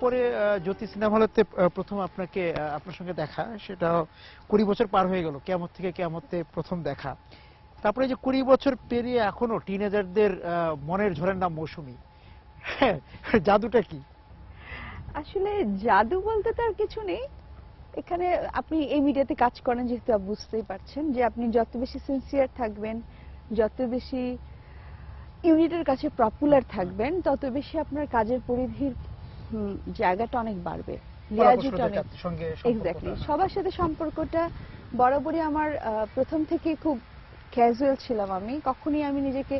পরে জ্যোতি সিনেমা হলেতে প্রথম আপনার সঙ্গে দেখা, সেটা 20 বছর পার হয়ে গেল, কিয়ামত থেকে কিয়ামতে প্রথম দেখা। তারপরে যে 20 বছর পেরিয়ে এখনো টিনেজারদের মনের ঝড়ের নাম মৌসুমী, জাদুটা কি? আসলে জাদু বলতে তো আর কিছু নেই এখানে। আপনি এই মিডিয়াতে কাজ করেন যেহেতু বুঝতেই পারছেন যে আপনি যত বেশি সিনসিয়ার থাকবেন, যত বেশি ইউনিটের কাছে পপুলার থাকবেন, তত বেশি আপনার কাজের পরিধির জায়গাটা অনেক বাড়বে, লিয়াজুটা অনেক। এক্স্যাক্টলি, সবার সাথে সম্পর্কটা বরাবরই আমার প্রথম থেকে খুব ক্যাজুয়াল ছিলাম। আমি কখনোই আমি নিজেকে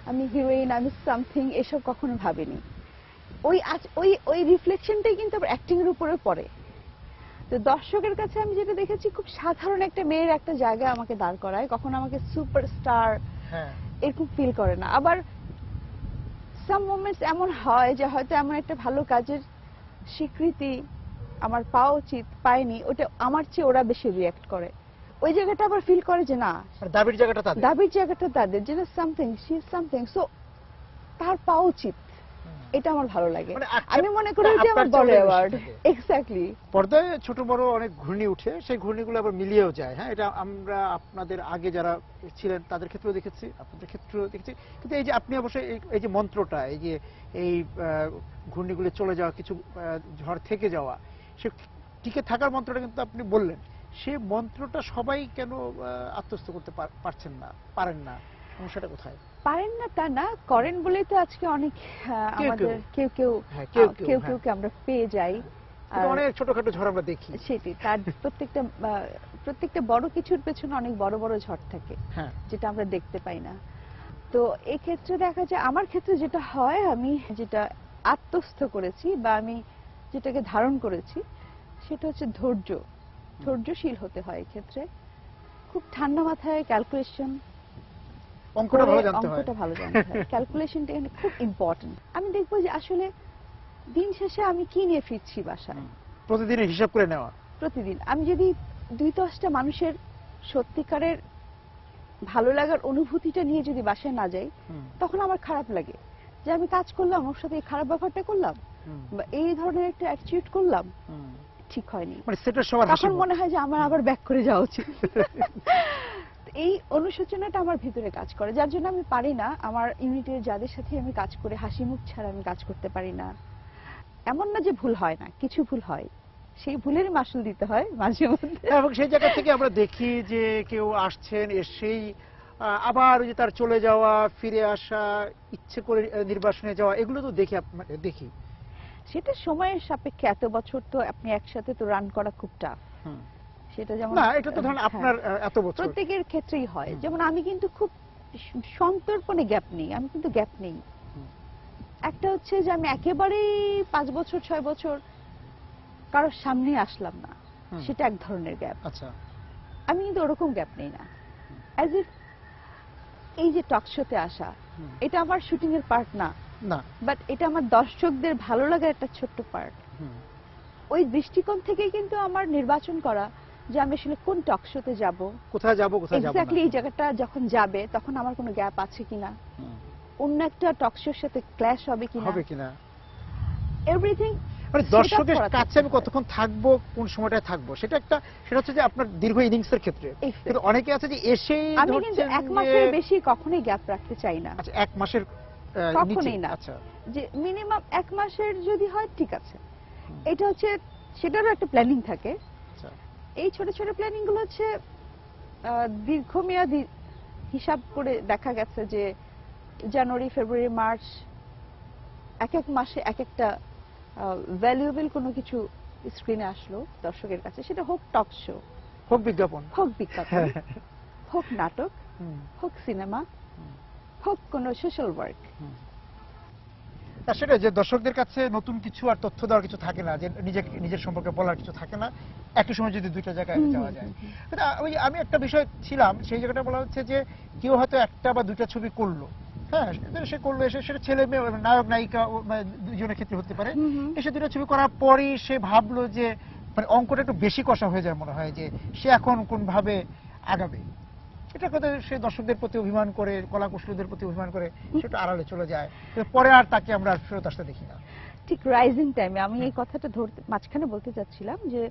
আমি হিরোইন, আমি সামথিং এসব কখনো ভাবিনি। ওই ওই ওই রিফ্লেকশনটাই কিন্তু আবার অ্যাক্টিং এর উপরে পড়ে। তো দর্শকের কাছে আমি যেটা দেখেছি, খুব সাধারণ একটা মেয়ের একটা জায়গায় আমাকে দাঁড় করায়, কখনো আমাকে সুপারস্টার এরকম ফিল করে না। আবার সাম মোমেন্টস এমন হয় যে হয়তো এমন একটা ভালো কাজের স্বীকৃতি আমার পাওয়া উচিত, পাইনি, ওটা আমার চেয়ে ওরা বেশি রিয়াক্ট করে। ওই জায়গাটা আবার ফিল করে যে না, দাবির জায়গাটা তাদের যে something, she is something, so তার পাওয়া উচিত। এটা আমার ভালো লাগে। আমি মনে করি যে আমার বড় অ্যাওয়ার্ড। এক্স্যাক্টলি, পর্দায় ছোট বড় অনেক ঘূর্ণি উঠে, সেই ঘূর্ণিগুলো আবার মিলিয়েও যায়। হ্যাঁ, এটা আমরা আপনাদের আগে যারা ছিলেন তাদের ক্ষেত্রেও দেখেছি, আপনাদের ক্ষেত্রেও দেখেছি। কিন্তু এই যে আপনি অবশ্যই এই যে মন্ত্রটা, এই যে এই ঘূর্ণিগুলো চলে যাওয়া, কিছু ঝড় থেকে যাওয়া, সে টিকে থাকার মন্ত্রটা কিন্তু আপনি বললেন, সেই মন্ত্রটা সবাই কেন আত্মস্থ করতে পারছেন না, পারেন না? সমস্যাটা কোথায়? পারেন না তা না, করেন বলেই তো আজকে অনেক আমাদের কেউ কেউ আমরা পেয়ে যাই। অনেক ছোটখাটো ঝড় আমরা দেখি, সেটি তার প্রত্যেকটা বড় কিছুর পেছনে অনেক বড় বড় ঝড় থাকে, যেটা আমরা দেখতে পাই না। তো এই ক্ষেত্রে দেখা যায়, আমার ক্ষেত্রে যেটা হয়, আমি যেটা আত্মস্থ করেছি বা আমি যেটাকে ধারণ করেছি, সেটা হচ্ছে ধৈর্যশীল হতে হয়। এক্ষেত্রে খুব ঠান্ডা মাথায় ক্যালকুলেশন, অঙ্কটা ভালো জানতে হয়। ক্যালকুলেশনটা এখানে খুব ইম্পর্টেন্ট। আমি দেখবো যে আসলে দিন শেষে আমি কি নিয়ে ফিরছি বাসায়, প্রতিদিনের হিসাব করে নেওয়া। প্রতিদিন আমি যদি 2-10টা মানুষের সত্যিকারের ভালো লাগার অনুভূতিটা নিয়ে যদি বাসায় না যাই, তখন আমার খারাপ লাগে যে আমি কাজ করলাম, ওর সাথে এই খারাপ ব্যবহারটা করলাম বা এই ধরনের একটা অ্যাটিটিউড করলাম, ঠিক হয়নি। তখন মনে হয় যে আমার আবার ব্যাক করে যাওয়া উচিত। এই অনুশোচনাটা আমার ভিতরে কাজ করে, যার জন্য আমি পারি না আমার ইউনিটের যাদের সাথে আমি কাজ করে হাসি মুখ ছাড়া আমি কাজ করতে পারি না। এমন না যে ভুল হয় না, কিছু ভুল হয়, সেই ভুলের মাসুল দিতে হয় মাঝে মধ্যে। এবং সেই জায়গা থেকে আমরা দেখি যে কেউ আসছেন, এসেই আবার ওই যে তার চলে যাওয়া, ফিরে আসা, ইচ্ছে করে নির্বাসনে যাওয়া, এগুলো তো দেখি। সেটা সময়ের সাপেক্ষে, এত বছর তো আপনি একসাথে তো রান করা খুব টাফ। সেটা যেমন না, এটা তো ধরুন আপনার এত বছর, প্রত্যেকের ক্ষেত্রেই হয়। যেমন আমি কিন্তু খুব সন্তর্পণে গ্যাপ নেই, আমি কিন্তু গ্যাপ নেই। একটা হচ্ছে যে আমি একেবারেই 5 বছর 6 বছর কারোর সামনে আসলাম না, সেটা এক ধরনের গ্যাপ। আচ্ছা, আমি কিন্তু ওরকম গ্যাপ নেই না। অ্যাজ ইফ এই যে টক শোতে আসা, এটা আমার শুটিং এর পার্ট না, বাট এটা আমার দর্শকদের ভালো লাগার একটা ছোট্ট পার্ট। ওই দৃষ্টিকোণ থেকে কিন্তু আমার নির্বাচন করা যে আমি আসলে কোন টক শোতে যাব, কোথায় যাব, এক্স্যাক্টলি এই জায়গাটা যখন যাবে তখন আমার কোনো গ্যাপ আছে কিনা, অন্য একটা টক শোর সাথে ক্ল্যাশ হবে কিনা, এভরিথিং। মানে দর্শকের কাছে আমি কতক্ষণ থাকবো, কোন সময়টায় থাকবো, সেটা হচ্ছে যে আপনার দীর্ঘ ইনিংসের ক্ষেত্রে। কিন্তু অনেকে আছে যে এসেই আমি কিন্তু 1 মাসের বেশি কখনোই গ্যাপ রাখতে চাই না। আচ্ছা, 1 মাসের কখনোই না। আচ্ছা, যে মিনিমাম 1 মাসের যদি হয় ঠিক আছে। এটা হচ্ছে সেটারও একটা প্ল্যানিং থাকে। এই ছোট ছোট প্ল্যানিং গুলো হচ্ছে দীর্ঘমেয়াদী হিসাব করে দেখা গেছে যে জানুয়ারি, ফেব্রুয়ারি, মার্চ, এক এক মাসে এক একটা ভ্যালুয়েবল কোনো কিছু স্ক্রিনে আসলো দর্শকের কাছে, সেটা হোক টক শো, হোক বিজ্ঞাপন, হোক নাটক, হোক সিনেমা, হোক কোনো সোশ্যাল ওয়ার্ক। সেটা যে দর্শকদের কাছে নতুন কিছু আর তথ্য দেওয়ার কিছু থাকে না, যে নিজের সম্পর্কে বলার কিছু থাকে না, একই সময় যদি 2টা জায়গায় যাওয়া যায়। আমি একটা বিষয় ছিলাম, সেই জায়গাটা বলা হচ্ছে যে কেউ হয়তো 1টা বা 2টা ছবি করলো, হ্যাঁ, সে করলো, এসে সেটা ছেলে মেয়ে, নায়ক নায়িকা দুজনের ক্ষেত্রে হতে পারে, এসে 2টা ছবি করার পরই সে ভাবলো যে মানে অঙ্কটা একটু বেশি কষা হয়ে যায়, মনে হয় যে সে এখন কোন ভাবে আগাবে। এটা কথা সে দর্শকদের প্রতি অভিমান করে, কলা কুশলীদের প্রতি অভিমান করে সেটা আড়ালে চলে যায়, পরে আর তাকে আমরা ফেরত আসতে দেখি না। ঠিক রাইজিং টাইমে, আমি এই কথাটা ধরতে মাঝখানে বলতে চাচ্ছিলাম যে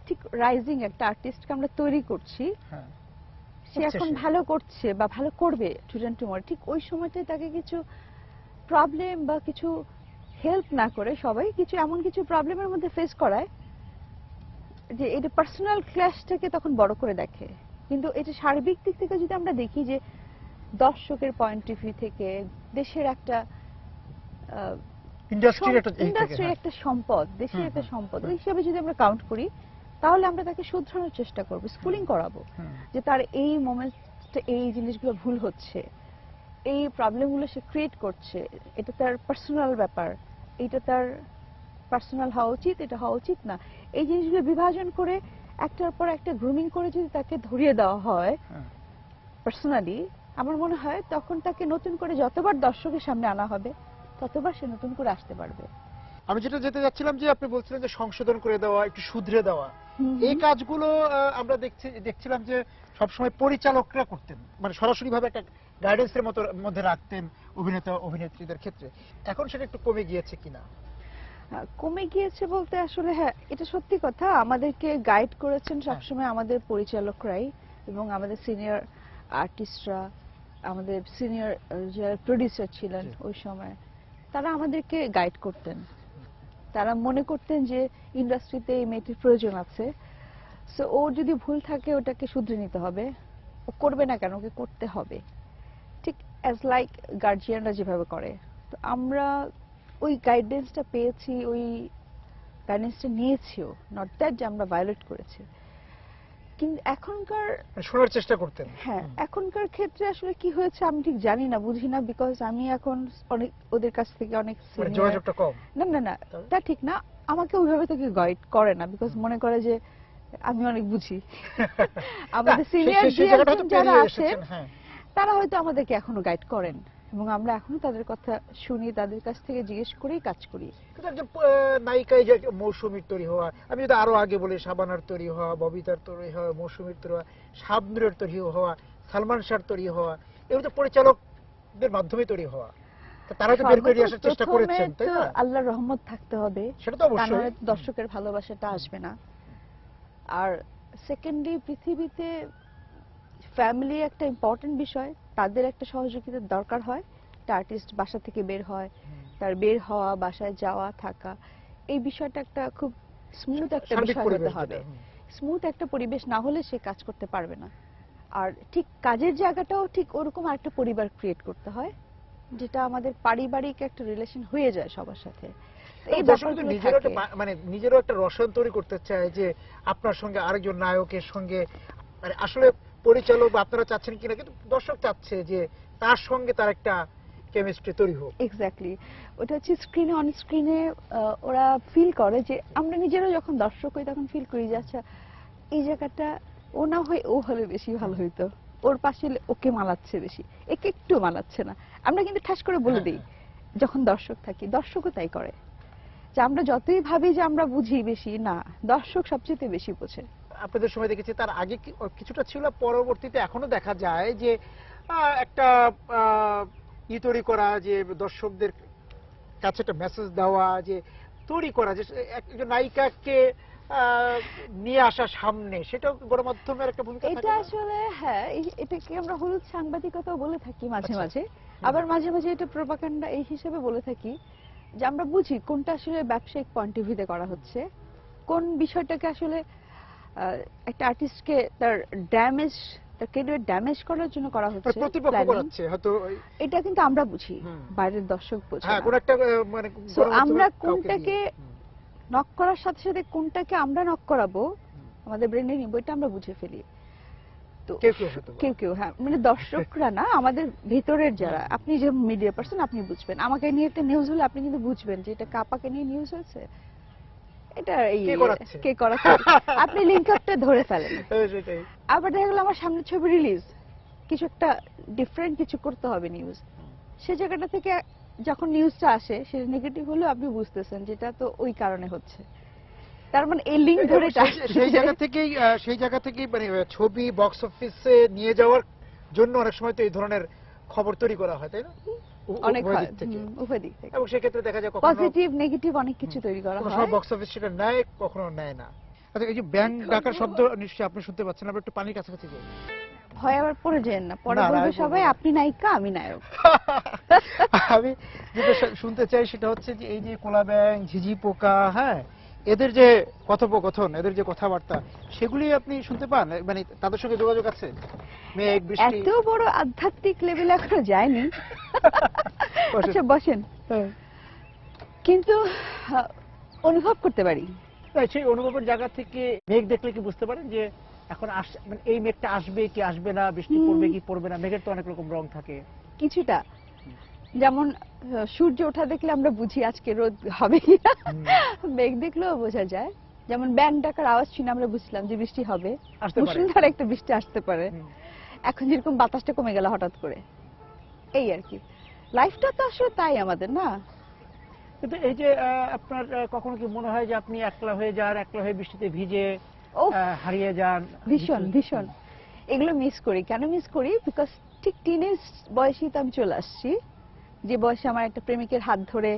ঠিক রাইজিং একটা আর্টিস্টকে আমরা তৈরি করছি, হ্যাঁ সে হচ্ছে এখন সে। ভালো করছে বা ভালো করবে টুডেন টুমোর, ঠিক ওই সময়টায় তাকে কিছু প্রবলেম বা কিছু হেল্প না করে সবাই কিছু এমন কিছু প্রবলেমের মধ্যে ফেস করায় যে এটা পার্সোনাল ক্ল্যাশটাকে তখন বড় করে দেখে। কিন্তু এটা সার্বিক দিক থেকে যদি আমরা দেখি যে দর্শকের পয়েন্ট অফ ভিউ থেকে দেশের একটা ইন্ডাস্ট্রির একটা দিক থেকে, ইন্ডাস্ট্রির হ্যাঁ। একটা সম্পদ, দেশের হুম, একটা হুম, সম্পদ, হুম। ওই হিসাবে যদি আমরা কাউন্ট করি তাহলে আমরা তাকে শুধরানোর চেষ্টা করব, স্কুলিং করাবো হুম। যে তার এই মোমেন্টসটা এই জিনিসগুলো ভুল হচ্ছে, এই প্রবলেমগুলো সে ক্রিয়েট করছে, এটা তার পার্সোনাল ব্যাপার, এটা তার পার্সোনাল হওয়া উচিত, এটা হওয়া উচিত না। এই জিনিসগুলো বিভাজন করে একটার পর একটা গ্রুমিং করে যদি তাকে ধরিয়ে দেওয়া হয় হ্যাঁ। পার্সোনালি, আমার মনে হয় তখন তাকে নতুন করে যতবার দর্শকের সামনে আনা হবে ততবার সে নতুন করে আসতে পারবে। আমি যেটা যেতে যাচ্ছিলাম যে আপনি বলছিলেন যে সংশোধন করে দেওয়া, একটু শুধরে দেওয়া, হুম, এই হুম। কাজগুলো আমরা দেখছিলাম যে সবসময় পরিচালকরা করতেন, মানে সরাসরি ভাবে একটা গাইডেন্সের মধ্যে রাখতেন অভিনেতা অভিনেত্রীদের ক্ষেত্রে। এখন সেটা একটু কমে গিয়েছে কিনা? কমে গিয়েছে বলতে আসলে হ্যাঁ, এটা সত্যি কথা, আমাদেরকে গাইড করেছেন হ্যাঁ। সবসময় আমাদের পরিচালকরাই এবং আমাদের সিনিয়র আর্টিস্টরা, আমাদের সিনিয়র যারা প্রডিউসার ছিলেন জি। ওই সময়, তারা আমাদেরকে গাইড করতেন। তারা মনে করতেন যে ইন্ডাস্ট্রিতে এই মেয়েটির প্রয়োজন আছে, সো ও যদি ভুল থাকে ওটাকে শুধরে নিতে হবে, ও করবে না কেন, ওকে করতে হবে, ঠিক অ্যাজ লাইক গার্জিয়ানরা যেভাবে করে। তো আমরা ওই গাইডেন্সটা পেয়েছি, ওই গাইডেন্সটা নিয়েছিও, নট দ্যাট যে আমরা ভায়োলেট করেছি। কিন্তু এখনকার, মানে শোনার চেষ্টা করতেন। হ্যাঁ এখনকার ক্ষেত্রে আসলে কি হয়েছে আমি ঠিক জানি না, বুঝি না, বিকজ আমি এখন অনেক ওদের কাছ থেকে অনেক মানে senior- যোগাযোগটা কম। না না না, তবে? তা ঠিক না, আমাকে ওইভাবে তোকে গাইড করে না, বিকজ মনে করে যে আমি অনেক বুঝি। আমাদের না, সিনিয়র সেই জায়গাটা হয়তো যারা পেরিয়ে আছেন এসেছেন, হ্যাঁ। তারা হয়তো আমাদেরকে এখনো গাইড করেন এবং আমরা এখনো তাদের কথা শুনি, তাদের কাছ থেকে জিজ্ঞেস করেই কাজ করি। কিন্তু একজন নায়িকায় যে মৌসুমীর তৈরি হওয়া, আমি যদি আরো আগে বলি শাবানার তৈরি হওয়া, ববিতার তৈরি হওয়া, মৌসুমীর তৈরি হওয়া, শাবনূরের তৈরি হওয়া, সালমান শাহর তৈরি হওয়া, এগুলো তো পরিচালকদের মাধ্যমে তৈরি হওয়া। তো তারা তো বের করে আসার চেষ্টা করেছেন, তাই না? আল্লাহর রহমত থাকতে হবে, সেটা তো তা অবশ্যই। নাহলে দর্শকের ভালোবাসাটা আসবে না। আর সেকেন্ডলি পৃথিবীতে ফ্যামিলি একটা ইম্পর্টেন্ট বিষয়, তাদের একটা সহযোগিতার দরকার হয়। একটা আর্টিস্ট বাসা থেকে বের হয়, তার বের হওয়া, বাসায় যাওয়া থাকা, এই বিষয়টা একটা খুব স্মুথ একটা সার্বিক বিষয় পরিবেশ হতে হবে। যেটা, হুম। স্মুথ একটা পরিবেশ না হলে সে কাজ করতে পারবে না। আর ঠিক কাজের জায়গাটাও ঠিক ওরকম একটা পরিবার ক্রিয়েট করতে হয়, যেটা আমাদের পারিবারিক একটা রিলেশন হয়ে যায় সবার সাথে। এই দর্শক কিন্তু ব্যাপারগুলো নিজেরও একটা থাকে। মানে নিজেরও একটা রসায়ন তৈরি করতে চায় যে আপনার সঙ্গে আরেকজন নায়কের সঙ্গে, মানে আসলে পরিচালক বা আপনারা চাচ্ছেন কিনা, কিন্তু দর্শক চাচ্ছে যে তার সঙ্গে তার একটা কেমিস্ট্রি তৈরি হোক। এক্স্যাক্টলি, ওটা হচ্ছে স্ক্রিনে, অন স্ক্রিনে ওরা ফিল করে যে, আমরা নিজেরা যখন দর্শক হই তখন ফিল করি যে আচ্ছা এই জায়গাটা ও না হয় ও হলে বেশি ভালো হইতো, ওর পাশে হলে ওকে মানাচ্ছে বেশি, একে একটু মানাচ্ছে না। আমরা কিন্তু ঠাস করে বলে দিই যখন দর্শক থাকি, দর্শকও তাই করে। যে আমরা যতই ভাবি যে আমরা বুঝি বেশি, না, দর্শক সবচেয়ে বেশি বোঝে। আপনাদের সময় দেখেছি, তার আগে কিছুটা ছিল, পরবর্তীতে এখনো দেখা যায় যে একটা তৈরি করা, যে দর্শকদের কাছে একটা মেসেজ দেওয়া, যে তৈরি করা, যে একজন নায়িকাকে নিয়ে আসা সামনে, সেটাও গণমাধ্যমের একটা ভূমিকা এটা থাকে না? আসলে হ্যাঁ, এটাকে আমরা হলুদ সাংবাদিকতাও বলে থাকি মাঝে আচ্ছা। মাঝে, আবার মাঝে মাঝে এটা প্রোপাগান্ডা এই হিসেবে বলে থাকি, যে আমরা বুঝি কোনটা আসলে ব্যবসায়িক পয়েন্ট অফ ভিউতে করা হচ্ছে, কোন বিষয়টাকে আসলে একটা আর্টিস্টকে তার ড্যামেজ, তার ক্যারিয়ার ড্যামেজ করার জন্য করা মানে হচ্ছে প্রতিপক্ষ planning। করাচ্ছে হয়তো এটা কিন্তু আমরা বুঝি, হুম। বাইরের দর্শক বোঝে হ্যাঁ, না। কোন একটা মানে So, গণমাধ্যমের আমরা কাউকে দিয়ে। কোনটাকে নক করার সাথে সাথে কোনটাকে আমরা নক করাবো, আমাদের ব্রেনে নিব, এটা আমরা বুঝে ফেলি। তো কেউ কেউ হয়তো বা। কেউ কেউ, হ্যাঁ, মানে দর্শকরা না, আমাদের ভেতরের যারা, আপনি যে মিডিয়া পার্সন আপনি বুঝবেন, আমাকে নিয়ে একটা নিউজ হলে আপনি কিন্তু বুঝবেন যে এটা কাপাকে নিয়ে নিউজ হয়েছে, এটা এই কে করাচ্ছে? কে করাচ্ছে, আপনি লিংক আপটা ধরে ফেলেন। সেটাই। আবার দেখা গেল আমার সামনে ছবি রিলিজ, কিছু একটা ডিফারেন্ট কিছু করতে হবে নিউজ, সে জায়গাটা থেকে যখন নিউজটা আসে সেটা নেগেটিভ হলেও আপনি বুঝতেছেন যেটা তো ওই কারণে হচ্ছে, তার মানে এই লিংক ধরে সেই জায়গা থেকেই মানে ছবি বক্স অফিসে নিয়ে যাওয়ার জন্য অনেক সময় তো এই ধরনের খবর তৈরি করা হয়, তাই না? অনেক উভয় হয় দিক থেকে। উভয় দিক থেকে, এবং সেক্ষেত্রে দেখা যায় কখনো পজিটিভ নেগেটিভ অনেক কিছু তৈরি করা কোনো হয়। সময় বক্স অফিস সেটা নেয়, কখনো নেয় না। আচ্ছা, এই যে ব্যাংক ডাকার শব্দ নিশ্চয়ই আপনি শুনতে পাচ্ছেন, আমরা একটু পানির কাছাকাছি যাই। ভয় আবার পড়ে যেন না, পরে না, না, বলবে আমি বলবো সবাই না। আপনি নায়িকা আমি নায়ক। আমি যেটা শুনতে চাই সেটা হচ্ছে যে এই যে কোলা ব্যাং, ঝিঝি পোকা, হ্যাঁ, এদের যে কথোপকথন, এদের যে কথাবার্তা, সেগুলি আপনি শুনতে পান? মানে তাদের সঙ্গে যোগাযোগ আছে? মেঘ, বৃষ্টি? এত বড় আধ্যাত্মিক লেভেলে এখনো যায়নি। বসেন। আচ্ছা বসেন। হ্যাঁ। কিন্তু অনুভব করতে পারি। তাই সেই অনুভবের জায়গা থেকে মেঘ দেখলে কি বুঝতে পারেন যে এখন মানে এই মেঘটা আসবে কি আসবে না, বৃষ্টি পড়বে কি পড়বে না? মেঘের তো অনেক রকম রং থাকে। কিছুটা, যেমন সূর্য ওঠা দেখলে আমরা বুঝি আজকে রোদ হবে কিনা, মেঘ দেখলেও বোঝা যায়। যেমন ব্যাং ডাকার আওয়াজ শুনে আমরা বুঝলাম যে বৃষ্টি হবে, আসতে পারে। মুষলধারে একটা বৃষ্টি আসতে পারে। এখন যেরকম বাতাসটা কমে গেল হঠাৎ করে, এই আর কি। লাইফটা তো আসলে তাই আমাদের, না? কিন্তু এই যে আপনার কখনো কি মনে হয় যে আপনি একলা হয়ে যান, একলা হয়ে বৃষ্টিতে ভিজে উফ, হারিয়ে যান? ভীষণ ভীষণ এগুলো মিস করি। কেন মিস করি? বিকজ ঠিক টিনেজ বয়সেই তো আমি চলে আসছি, যে বয়সে আমার একটা প্রেমিকের হাত ধরে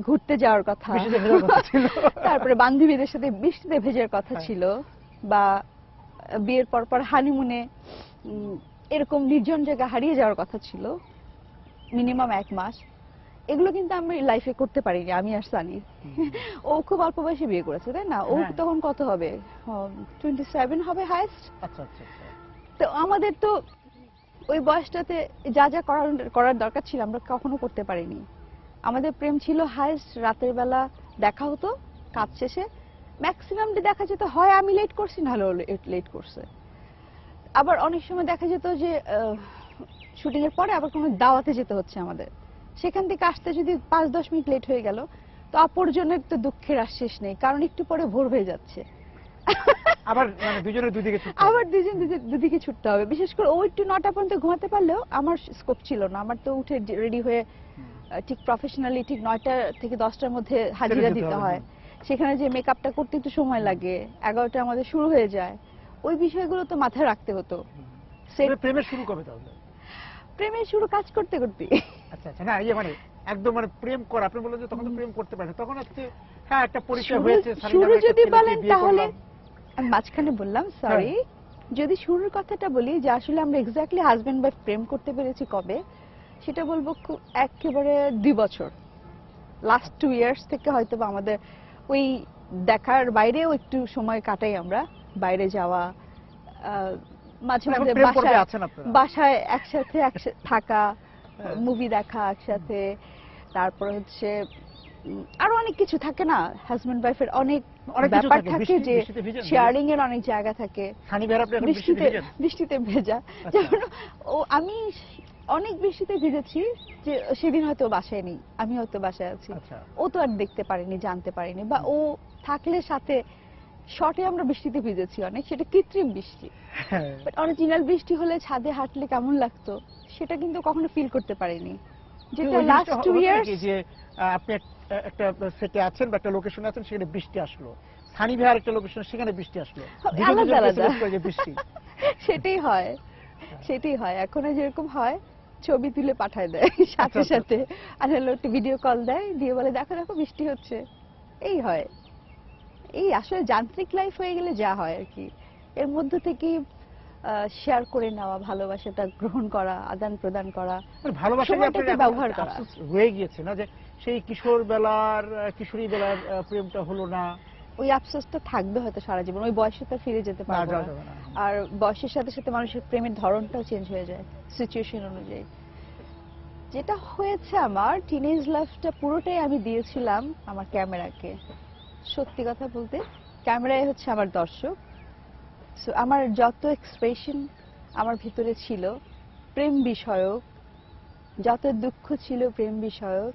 ঘুরতে যাওয়ার কথা, বৃষ্টিতে ভেজার কথা ছিল। তারপরে বান্ধবীদের সাথে বৃষ্টিতে ভেজার কথা হ্যাঁ। ছিল, বা বিয়ের পর পর হানিমুনে এরকম নির্জন জায়গা হারিয়ে যাওয়ার কথা ছিল মিনিমাম 1 মাস। এগুলো কিন্তু আমি লাইফে করতে পারিনি, আমি আর সানি। ও খুব অল্প বয়সে বিয়ে করেছে, তাই না? ও হ্যাঁ। তখন কত হবে, 27 হবে হাইস্ট। আচ্ছা আচ্ছা আচ্ছা। তো আমাদের তো ওই বয়সটাতে যা যা করার দরকার ছিল আমরা কখনো করতে পারিনি। আমাদের প্রেম ছিল হাইস্ট রাতের বেলা দেখা হতো, কাজ শেষে ম্যাক্সিমাম দেখা যেত হয় আমি লেট করছি, নাহলে লেট করছে। আবার অনেক সময় দেখা যেত যে শুটিং এর পরে আবার কোনো দাওয়াতে যেতে হচ্ছে আমাদের, সেখান থেকে আসতে যদি 5-10 মিনিট লেট হয়ে গেল, তো অপরজনের তো দুঃখের আর শেষ নেই, কারণ একটু পরে ভোর হয়ে যাচ্ছে। আবার মানে দুজনের দুদিকে ছুটতে হবে। আবার দুদিকে ছুটতে হবে। বিশেষ করে ও একটু 9টা পর্যন্ত ঘুমাতে পারলেও আমার স্কোপ ছিল না। আমার তো উঠে রেডি হয়ে ঠিক প্রফেশনালি ঠিক 9টা থেকে 10টার মধ্যে হাজিরা দিতে হয়। সেখানে যে মেকআপটা করতে একটু সময় লাগে, 11টা আমাদের শুরু হয়ে যায়। ওই বিষয়গুলো তো মাথায় রাখতে হতো। প্রেমের শুরু কবে তাহলে? প্রেমের শুরু কাজ করতে করতে। আচ্ছা আচ্ছা, না এই যে মানে একদম মানে প্রেম করা, আপনি বললেন যে তখন তো প্রেম করতে পারেন, তখন হচ্ছে হ্যাঁ একটা পরিচয় হয়েছে, শুরু যদি বলেন তাহলে আমি মাঝখানে বললাম সরি, যদি শুরুর কথাটা বলি যে আসলে আমরা এক্স্যাক্টলি হাজবেন্ড ওয়াইফ প্রেম করতে পেরেছি কবে, সেটা বলবো একেবারে 2 বছর, লাস্ট 2 ইয়ার্স থেকে হয়তো বা আমাদের ওই দেখার বাইরেও একটু সময় কাটাই আমরা, বাইরে যাওয়া, মাঝে মাঝে বাসায় একসাথে থাকা, মুভি দেখা একসাথে, তারপর হচ্ছে আরো অনেক কিছু থাকে না, হাজবেন্ড ওয়াইফের অনেক ব্যাপার থাকে, যে শেয়ারিং এর অনেক জায়গা থাকে। বৃষ্টিতে ভেজা, যেমন আমি অনেক বৃষ্টিতে ভিজেছি, যে সেদিন হয়তো বাসায় নেই, আমি হয়তো বাসায় আছি, ও তো আর দেখতে পারিনি, জানতে পারিনি, বা ও থাকলে সাথে শর্টে আমরা বৃষ্টিতে ভিজেছি অনেক, সেটা কৃত্রিম বৃষ্টি। বাট অরিজিনাল বৃষ্টি হলে ছাদে হাঁটলে কেমন লাগতো সেটা কিন্তু কখনো ফিল করতে পারিনি। যেটা লাস্ট 2 ইয়ার্স, যে আপনি একটা সেটে আছেন বা একটা লোকেশনে আছেন, সেখানে বৃষ্টি আসলো, সানি ভাইয়ার একটা লোকেশন, সেখানে বৃষ্টি আসলো, আলাদা আলাদা বৃষ্টি সেটাই হয়, সেটাই হয়। এখন যেরকম হয় ছবি তুলে পাঠায় দেয় সাথে সাথে, আর হলো একটা ভিডিও কল দেয়, দিয়ে বলে দেখো দেখো বৃষ্টি হচ্ছে, এই হয়। এই আসলে যান্ত্রিক লাইফ হয়ে গেলে যা হয় আর কি, এর মধ্য থেকে শেয়ার করে নেওয়া, ভালোবাসাটা গ্রহণ করা, আদান প্রদান করা, ভালোবাসাটাকে ব্যবহার করা হয়ে গিয়েছে না, যে সেই কিশোর বেলার কিশোরী বেলার প্রেমটা হলো না, ওই আফসোসটা থাকবে হয়তো সারা জীবন, ওই বয়সে তো ফিরে যেতে পারবে না। আর বয়সের সাথে সাথে মানুষের প্রেমের ধরনটাও চেঞ্জ হয়ে যায় সিচুয়েশন অনুযায়ী। যেটা হয়েছে আমার টিনেজ লাইফটা পুরোটাই আমি দিয়েছিলাম আমার ক্যামেরাকে। সত্যি কথা বলতে ক্যামেরাই হচ্ছে আমার দর্শক। সো আমার যত এক্সপ্রেশন আমার ভিতরে ছিল প্রেম বিষয়ক, যত দুঃখ ছিল প্রেম বিষয়ক,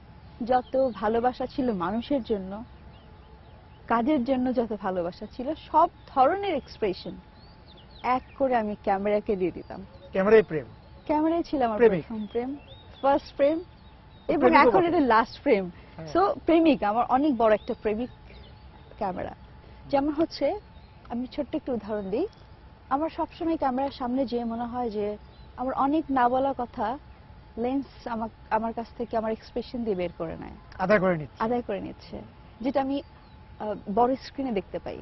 যত ভালোবাসা ছিল মানুষের জন্য, কাজের জন্য যত ভালোবাসা ছিল, সব ধরনের এক্সপ্রেশন এক করে আমি ক্যামেরাকে দিয়ে দিতাম। ক্যামেরাই প্রেম, ক্যামেরাই ছিল আমার প্রথম প্রেম, ফার্স্ট প্রেম, এবং এখন এটা লাস্ট প্রেম। সো প্রেমিক, আমার অনেক বড় একটা প্রেমিক ক্যামেরা। যেমন হচ্ছে আমি ছোট্ট একটা উদাহরণ দিই, আমার সবসময় ক্যামেরার সামনে যে মনে হয় যে আমার অনেক না বলা কথা লেন্স আমার কাছ থেকে আমার এক্সপ্রেশন দিয়ে বের করে নেয়, আদায় করে নিচ্ছে, যেটা আমি বড় স্ক্রিনে দেখতে পাই।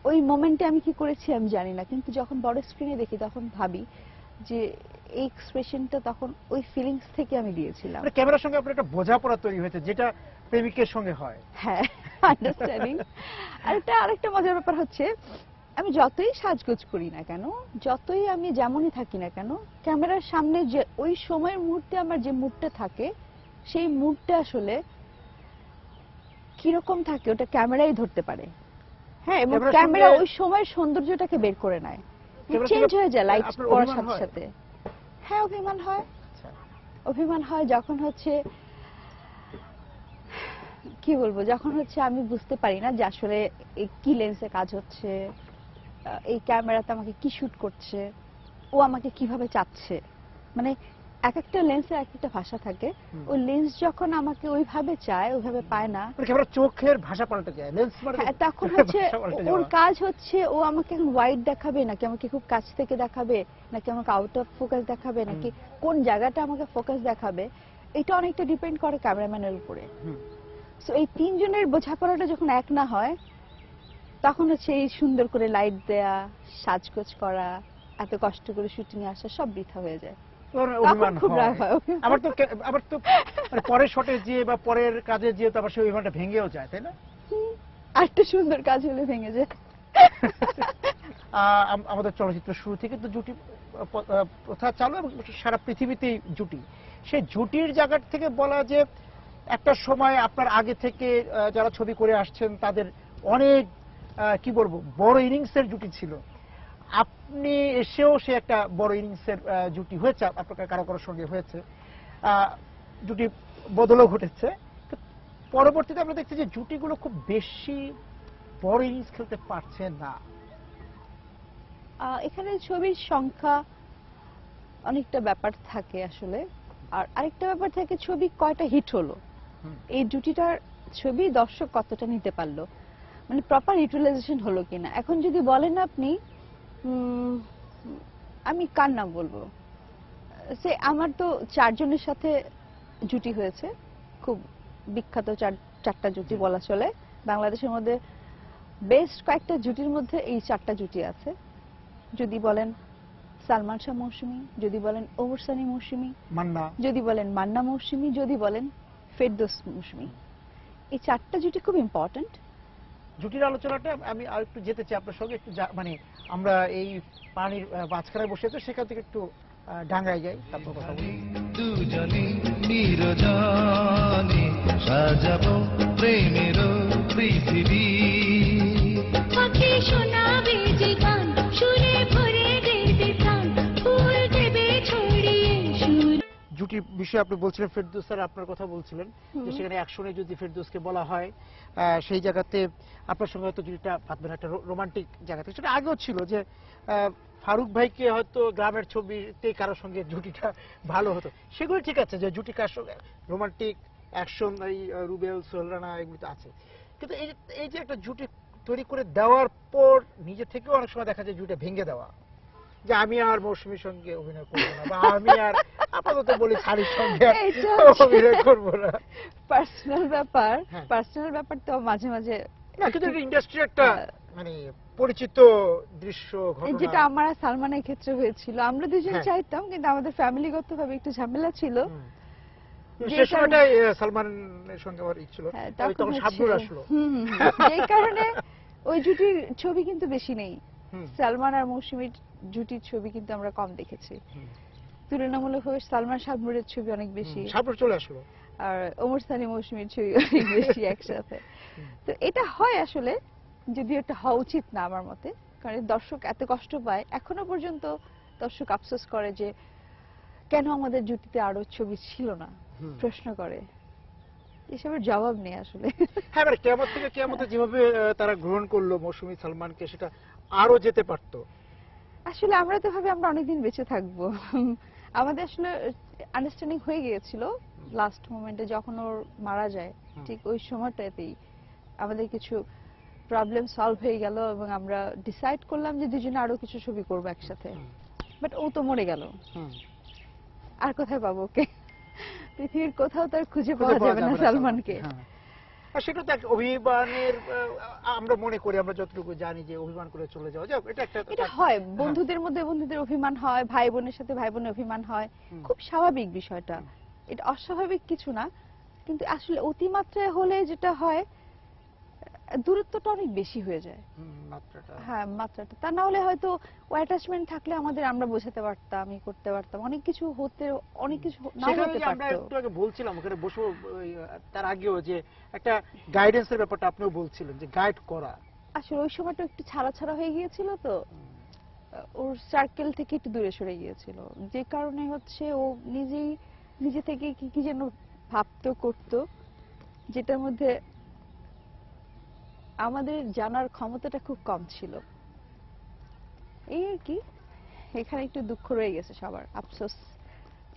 ওই মোমেন্টে আমি কি করেছি আমি জানি না, কিন্তু যখন বড় স্ক্রিনে দেখি তখন ভাবি যে এই এক্সপ্রেশনটা তখন ওই ফিলিংস থেকে আমি দিয়েছিলাম। ক্যামেরার সঙ্গে আপনার একটা বোঝাপড়া তৈরি হয়েছে, যেটা প্রেমিকের সঙ্গে হয়। হ্যাঁ, আন্ডারস্ট্যান্ডিং। আরেকটা মজার ব্যাপার হচ্ছে, আমি যতই সাজগোজ করি না কেন, যতই আমি যেমনই থাকি না কেন, ক্যামেরার সামনে যে ওই সময়ের মুহূর্তে আমার যে মুডটা থাকে, সেই মুডটা আসলে কিরকম থাকে ওটা ক্যামেরাই ধরতে পারে। হ্যাঁ, এবং ক্যামেরা ওই সময়ের সৌন্দর্যটাকে বের করে নেয়, চেঞ্জ হয়ে যায় লাইট পড়ার সাথে সাথে। হ্যাঁ, অভিমান হয়। অভিমান হয় যখন হচ্ছে কি বলবো, যখন হচ্ছে আমি বুঝতে পারি না যে আসলে এই কি লেন্সে কাজ হচ্ছে, এই ক্যামেরাতে আমাকে কি শুট করছে, ও আমাকে কিভাবে চাচ্ছে। মানে এক একটা লেন্সের এক একটা ভাষা থাকে, ওই লেন্স যখন আমাকে ওইভাবে চায়, ওইভাবে পায় না, ক্যামেরা চোখের ভাষা পাল্টে যায়, লেন্স তখন হচ্ছে ওর কাজ হচ্ছে ও আমাকে এখন ওয়াইড দেখাবে, নাকি আমাকে খুব কাছ থেকে দেখাবে, নাকি আমাকে আউট অফ ফোকাস দেখাবে, নাকি কোন জায়গাটা আমাকে ফোকাস দেখাবে, এটা অনেকটা ডিপেন্ড করে ক্যামেরাম্যানের উপরে। সো এই তিনজনের বোঝাপড়াটা যখন এক না হয়, তখন হচ্ছে এই সুন্দর করে লাইট দেয়া, সাজগোজ করা, এত কষ্ট করে শুটিং এ আসা সব বৃথা হয়ে যায়। আবার তো পরের শটে যে বা পরের কাজে যে তো আবার সেই অভিমানটা ভেঙেও যায়, তাই না? আরেকটা সুন্দর কাজ হলে ভেঙে যায়। আমাদের চলচ্চিত্র শুরু থেকে তো জুটি প্রথা চালু, এবং সারা পৃথিবীতেই জুটি। সেই জুটির জায়গা থেকে বলা যে একটা সময় আপনার আগে থেকে যারা ছবি করে আসছেন তাদের অনেক কি বলবো বড় ইনিংসের জুটি ছিল, আপনি এসেও সে একটা বড় ইনিংসের জুটি হয়েছে, আপনার কারো কারোর সঙ্গে হয়েছে, জুটি বদলও ঘটেছে। পরবর্তীতে আমরা দেখছি যে জুটিগুলো খুব বেশি বড় ইনিংস খেলতে পারছে না। এখানে ছবির সংখ্যা অনেকটা ব্যাপার থাকে আসলে, আর আরেকটা ব্যাপার থাকে ছবি কয়টা হিট হলো, এই জুটিটার ছবি দর্শক কতটা নিতে পারলো, মানে প্রপার ইউটিলাইজেশন হলো কিনা। এখন যদি বলেন আপনি, আমি কার নাম বলবো, সে আমার তো চারজনের সাথে জুটি হয়েছে, খুব বিখ্যাত চারটা জুটি বলা চলে। বাংলাদেশের মধ্যে বেস্ট কয়েকটা জুটির মধ্যে এই চারটা জুটি আছে। যদি বলেন সালমান শাহ মৌসুমী, যদি বলেন ওমর সানি মৌসুমী, মান্না, যদি বলেন মান্না মৌসুমী, যদি বলেন ফেরদৌস মৌসুমী, এই চারটা জুটি খুব ইম্পর্টেন্ট। জুটির আলোচনাটা আমি আর একটু যেতে চাই আপনার সঙ্গে, একটু মানে আমরা এই পানির মাঝখানে বসে আছি, সেখান থেকে একটু ডাঙ্গায় যাই, তারপর কথা বলি। দুজনে নিরজনে সাজাবো প্রেমের পৃথিবী, পাখি শোনাবে যে গান, সুরে ভরে দেবে প্রাণ, ফুল দেবে ছড়িয়ে সুর। জুটির বিষয়ে আপনি বলছিলেন, ফেরদৌস স্যার আপনার কথা বলছিলেন যে সেখানে অ্যাকশনে যদি ফেরদৌসকে বলা হয়, সেই জায়গাতে আপনার সঙ্গে হয়তো জুটিটা পাতবেন একটা রোমান্টিক জায়গাতে। সেটা আগেও ছিল যে ফারুক ভাইকে হয়তো গ্রামের ছবিতে কারোর সঙ্গে জুটিটা ভালো হতো, সেগুলো ঠিক আছে যে জুটি কার সঙ্গে রোমান্টিক অ্যাকশন, এই রুবেল সোহেল রানা এগুলো তো আছে, কিন্তু এই যে একটা জুটি তৈরি করে দেওয়ার পর নিজে থেকেও অনেক সময় দেখা যায় জুটিটা ভেঙে দেওয়া, যে আমি আর মৌসুমীর সঙ্গে অভিনয় করবো না, বা আমি আর আপাতত বলি শাড়ির সঙ্গে অভিনয় করবো না। পার্সোনাল ব্যাপার, পার্সোনাল ব্যাপার তো মাঝে মাঝে না, কিন্তু ইন্ডাস্ট্রি একটা মানে পরিচিত দৃশ্য ঘটনা, যেটা আমার আর সালমানের ক্ষেত্রে হয়েছিল। আমরা দুজন চাইতাম, কিন্তু আমাদের ফ্যামিলিগত ভাবে একটু ঝামেলা ছিল। সেই সময়টা সালমানের সঙ্গে আমার ছিল, তখন শাবনূর আসলো, এই কারণে ওই জুটির ছবি কিন্তু বেশি নেই। সালমান আর মৌসুমীর জুটির ছবি কিন্তু আমরা কম দেখেছি, তুলনামূলকভাবে সালমান শাবনূরের ছবি অনেক বেশি, শাবনূর চলে আসলো, আর ওমর সানি মৌসুমীর ছবি অনেক বেশি একসাথে। তো এটা হয় আসলে, যদিও এটা হওয়া উচিত না আমার মতে, কারণ দর্শক এত কষ্ট পায়। এখনো পর্যন্ত দর্শক আফসোস করে যে কেন আমাদের জুটিতে আরো ছবি ছিল না, প্রশ্ন করে। এসবের জবাব নেই আসলে। হ্যাঁ, মানে কিয়ামত থেকে কিয়ামতে যেভাবে তারা গ্রহণ করলো মৌসুমী সালমানকে, সেটা আরো যেতে পারতো। আসলে আমরা তো ভাবে আমরা অনেকদিন বেঁচে থাকবো, আমাদের আসলে আন্ডারস্ট্যান্ডিং হয়ে গিয়েছিল লাস্ট মোমেন্টে, যখন ওর মারা যায় ঠিক ওই সময়টাতেই আমাদের কিছু প্রবলেম সলভ হয়ে গেল, এবং আমরা ডিসাইড করলাম যে দুজনে আরো কিছু ছবি করবো একসাথে। বাট ও তো মরে গেল। আর কোথায় পাবো ওকে? পৃথিবীর কোথাও তো আর খুঁজে খুঁজে পাওয়া যাবে না না সালমানকে। হ্যাঁ। আর সেটা তো এক অভিমানের আমরা মনে করি, আমরা যতটুকু জানি যে অভিমান করে চলে যাওয়া যাক, এটা একটা এটা হয় বন্ধুদের মধ্যে, বন্ধুদের অভিমান হয়, ভাই বোনের সাথে ভাই বোনের অভিমান হয়, খুব স্বাভাবিক বিষয়টা, এটা অস্বাভাবিক কিছু না। কিন্তু আসলে অতিমাত্রায় হলে যেটা হয়, দূরত্বটা অনেক বেশি হয়ে যায়। মাত্রাটা। হ্যাঁ, মাত্রাটা। তা না হলে হয়তো ও অ্যাটাচমেন্ট থাকলে আমরা বোঝাতে পারতাম, করতে পারতাম, অনেক কিছু হতে, অনেক কিছু নাও সেখানে হতে যে আমরা পারতো। একটু আগে বলছিলাম ওখানে বসে, তার আগেও যে একটা গাইডেন্সের ব্যাপারটা আপনিও বলছিলেন, যে গাইড করা। আসলে ওই সময়টা একটু ছাড়া ছাড়া হয়ে গিয়েছিল তো, ওর সার্কেল থেকে একটু দূরে সরে গিয়েছিল, যে কারণে হচ্ছে ও নিজে থেকে কি কি যেন ভাবতো করতো, যেটার মধ্যে আমাদের জানার ক্ষমতাটা খুব কম ছিল। এই আর কি, এখানে একটু দুঃখ রয়ে গেছে সবার, আফসোস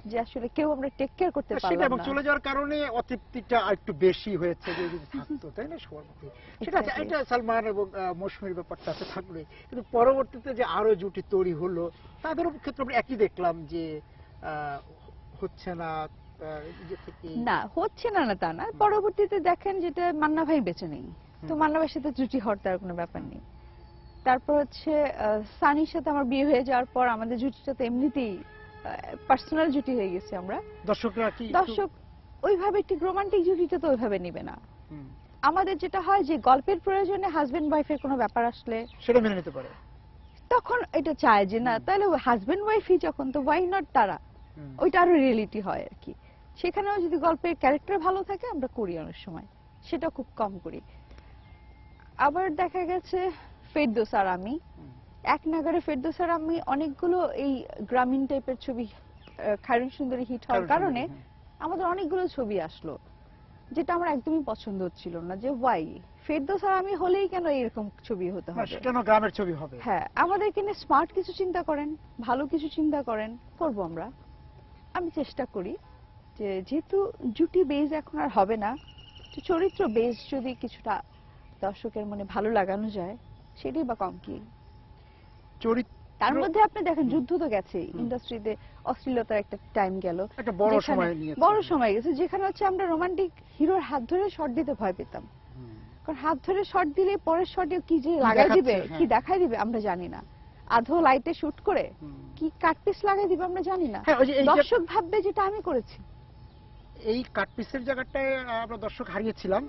যে আসলে কেউ আমরা টেক কেয়ার করতে সেটা পারলাম এবং না। চলে যাওয়ার কারণে অতৃপ্তিটা একটু বেশি হয়েছে, যে যদি থাকতো, তাই না সবার মধ্যে। সেটা আছে, Exactly. এটা সালমান এবং মৌসুমীর ব্যাপারটা আছে থাকলে, কিন্তু পরবর্তীতে যে আরো জুটি তৈরি হলো, তাদের ক্ষেত্রে আমরা একই দেখলাম যে হচ্ছে না, নিজে থেকে না হচ্ছে না না তা না, পরবর্তীতে দেখেন যেটা মান্না ভাই বেঁচে নেই, তো মান্না ভাইয়ের সাথে জুটি হওয়ার তার কোনো ব্যাপার নেই। তারপর হচ্ছে সানির সাথে আমার বিয়ে হয়ে যাওয়ার পর আমাদের জুটিটা তো এমনিতেই পার্সোনাল জুটি হয়ে গেছে আমরা। দর্শকরা কি দর্শক ওইভাবে একটি রোমান্টিক জুটিটা তো ওইভাবে নিবে না। হুম, আমাদের যেটা হয় যে গল্পের প্রয়োজনে হাজবেন্ড ওয়াইফের কোনো ব্যাপার আসলে সেটা মেনে নিতে পারে। তখন এটা চায় যে না, তাহলে হাজবেন্ড ওয়াইফই যখন, তো ওয়াই নট তারা, হুম। ওইটা আরো রিয়েলিটি হয় আর কি। সেখানেও যদি গল্পের ক্যারেক্টার ভালো থাকে আমরা করি অনেক সময়, সেটা খুব কম করি। আবার দেখা গেছে ফেরদৌস আর আমি এক নাগারে, ফেরদৌস আর আমি অনেকগুলো এই গ্রামীণ টাইপের ছবি, খায়রুল সুন্দরী হিট হওয়ার খায়রুল কারণে সুন্দরী, আমাদের অনেকগুলো ছবি আসলো, যেটা আমার একদমই পছন্দ হচ্ছিল না, যে ওয়াই ফেরদৌস আর আমি হলেই কেন এরকম ছবি হতে না, হবে। সেটা না গ্রামের ছবি হবে। হ্যাঁ, আমাদেরকে নিয়ে স্মার্ট কিছু চিন্তা করেন, ভালো কিছু চিন্তা করেন, করব আমরা। আমি চেষ্টা করি যে যেহেতু জুটি বেজ এখন আর হবে না, তো চরিত্র বেজ যদি কিছুটা দর্শকের মনে ভালো লাগানো যায়, সেটাই বা কম কি। চরিত্র তার মধ্যে আপনি দেখেন যুদ্ধ তো গেছে ইন্ডাস্ট্রিতে, অশ্লীলতার একটা টাইম গেল, একটা বড় যেখানে- সময় নিয়েছে। বড় সময় গেছে, যেখানে হচ্ছে আমরা রোমান্টিক হিরোর হাত ধরে শট দিতে ভয় পেতাম, কারণ হাত ধরে শট দিলে পরের শটে কি যে লাগাই দেখাচ্ছে, দিবে, হ্যাঁ। কি দেখাই দিবে আমরা জানি না, আধো লাইটে শুট করে কি কাটপিস লাগাই দিবে আমরা জানি না, হ্যাঁ, ওই যে এই যে- দর্শক ভাববে যেটা আমি করেছি। এই কাটপিসের জায়গাটায় আমরা দর্শক হারিয়েছিলাম,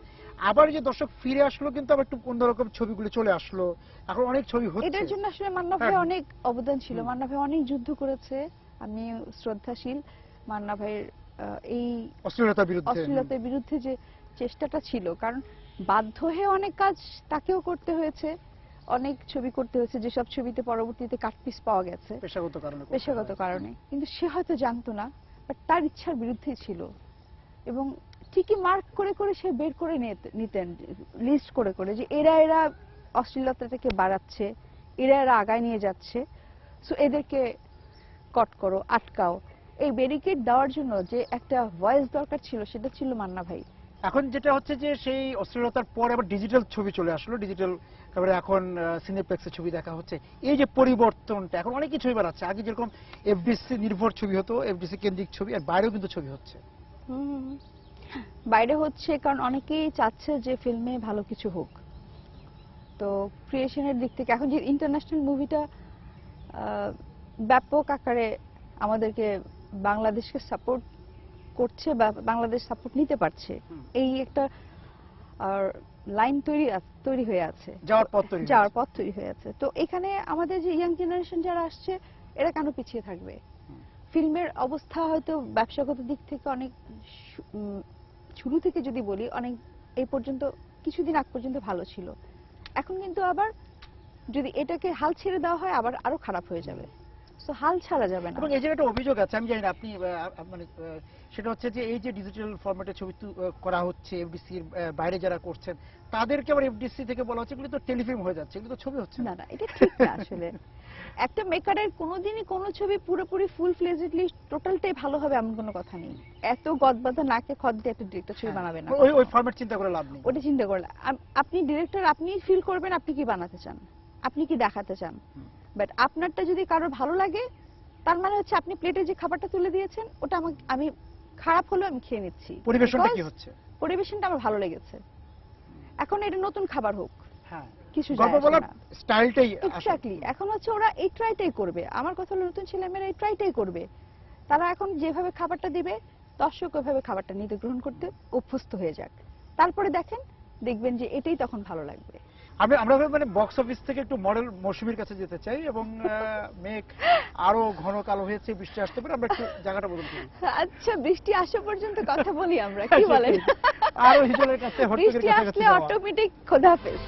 আবার যে দর্শক ফিরে আসলো, কিন্তু আবার একটু অন্যরকম ছবিগুলো চলে আসলো, এখন অনেক ছবি হচ্ছে। এটার জন্য আসলে মান্না ভাই হ্যাঁ। অনেক অবদান ছিল, মান্না ভাই অনেক যুদ্ধ করেছে, আমি শ্রদ্ধাশীল মান্না ভাইয়ের এই অশ্লীলতার বিরুদ্ধে। অশ্লীলতার বিরুদ্ধে যে চেষ্টাটা ছিল, কারণ বাধ্য হয়ে অনেক কাজ তাকেও করতে হয়েছে, অনেক ছবি করতে হয়েছে, যেসব ছবিতে পরবর্তীতে কাটপিস পাওয়া গেছে পেশাগত কারণে করতে পেশাগত হয়। কারণে, কিন্তু সে হয়তো জানতো না, বাট তার ইচ্ছার বিরুদ্ধেই ছিল, এবং ঠিকই মার্ক করে করে সে বের করে নিতেন, লিস্ট করে করে, যে এরা এরা অশ্লীলতাটাকে বাড়াচ্ছে, এরা আগায় নিয়ে যাচ্ছে, সো এদেরকে কট করো, আটকাও। এই ব্যারিকেড দেওয়ার জন্য যে একটা ভয়েস দরকার ছিল, সেটা ছিল মান্না ভাই। এখন যেটা হচ্ছে যে সেই অশ্লীলতার পরে আবার ডিজিটাল ছবি চলে আসলো, ডিজিটাল, তারপরে এখন সিনেপ্লেক্সে ছবি দেখা হচ্ছে। এই যে পরিবর্তনটা, এখন অনেক কিছু এবার আছে, আগে যেরকম এফডিসি নির্ভর ছবি হতো, এফডিসি কেন্দ্রিক ছবি, আর বাইরেও কিন্তু ছবি হচ্ছে। বাইরে হচ্ছে কারণ অনেকেই চাচ্ছে যে ফিল্মে ভালো কিছু হোক, তো ক্রিয়েশনের দিক থেকে এখন যে ইন্টারন্যাশনাল মুভিটা ব্যাপক আকারে আমাদেরকে বাংলাদেশকে সাপোর্ট করছে বা বাংলাদেশ সাপোর্ট নিতে পারছে, এই একটা লাইন তৈরি হয়ে আছে, যাওয়ার পথ তৈরি যাওয়ার হয়েছে। পথ তৈরি হয়ে আছে। তো এখানে আমাদের যে ইয়াং জেনারেশন যারা আসছে, এরা কেন পিছিয়ে থাকবে? ফিল্মের অবস্থা হয়তো ব্যবসাগত দিক থেকে অনেক শুরু থেকে যদি বলি, অনেক এই পর্যন্ত কিছুদিন আগ পর্যন্ত ভালো ছিল, এখন কিন্তু আবার যদি এটাকে হাল ছেড়ে দেওয়া হয় আবার আরো খারাপ হয়ে যাবে, তো হাল ছাড়া যাবে না। এবং এই জায়গায় একটা অভিযোগ আছে, আমি জানি না আপনি মানে সেটা হচ্ছে যে এই যে ডিজিটাল ফরম্যাটে ছবি করা হচ্ছে, এফডিসির বাইরে যারা করছেন তাদেরকে আবার এফডিসি থেকে বলা হচ্ছে এগুলো তো টেলিফিল্ম হয়ে যাচ্ছে, এগুলো তো ছবি হচ্ছে না না, এটা ঠিক না আসলে। একটা মেকারের কোনোদিনই কোনো ছবি পুরোপুরি ফুল ফ্লেজেডলি টোটালটাই ভালো হবে এমন কোনো কথা নেই। এত গদবাধা নাকে খদ দিয়ে একটা ডিরেক্টর ছবি বানাবে না, ওই ফরম্যাট চিন্তা করে লাভ নেই। ওটা চিন্তা করলে আপনি ডিরেক্টর, আপনি ফিল করবেন আপনি কি বানাতে চান, আপনি কি দেখাতে চান, বাট আপনারটা যদি কারোর ভালো লাগে তার মানে হচ্ছে আপনি প্লেটে যে খাবারটা তুলে দিয়েছেন ওটা আমাকে আমি খারাপ হলেও আমি খেয়ে নিচ্ছি। পরিবেশনটা কি Because হচ্ছে? পরিবেশনটা আমার ভালো লেগেছে। এখন এটা নতুন খাবার হোক, হ্যাঁ, কিছু গল্প বলার স্টাইলটাই এক্স্যাক্টলি। এখন হচ্ছে ওরা এই ট্রাইটাই করবে। আমার কথা হলো নতুন ছেলেমেয়েরা এই ট্রাইটাই করবে। তারা এখন যেভাবে খাবারটা দিবে দর্শক ওইভাবে খাবারটা নিতে গ্রহণ করতে অভ্যস্ত হয়ে যাক, তারপরে দেখবেন যে এটাই তখন ভালো লাগবে। আমরা মানে বক্স অফিস থেকে একটু মডেল মৌসুমীর কাছে যেতে চাই এবং মেঘ আরো ঘন কালো হয়েছে, বৃষ্টি আসতে পারে, আমরা একটু জায়গাটা বদল করি। আচ্ছা, বৃষ্টি আসা পর্যন্ত কথা বলি আমরা, কি বলেন? আরো হিজলের কাছে হটকের বৃষ্টি কাছাকাছি আসলে যাওয়া। অটোমেটিক খোদাহাফেজ।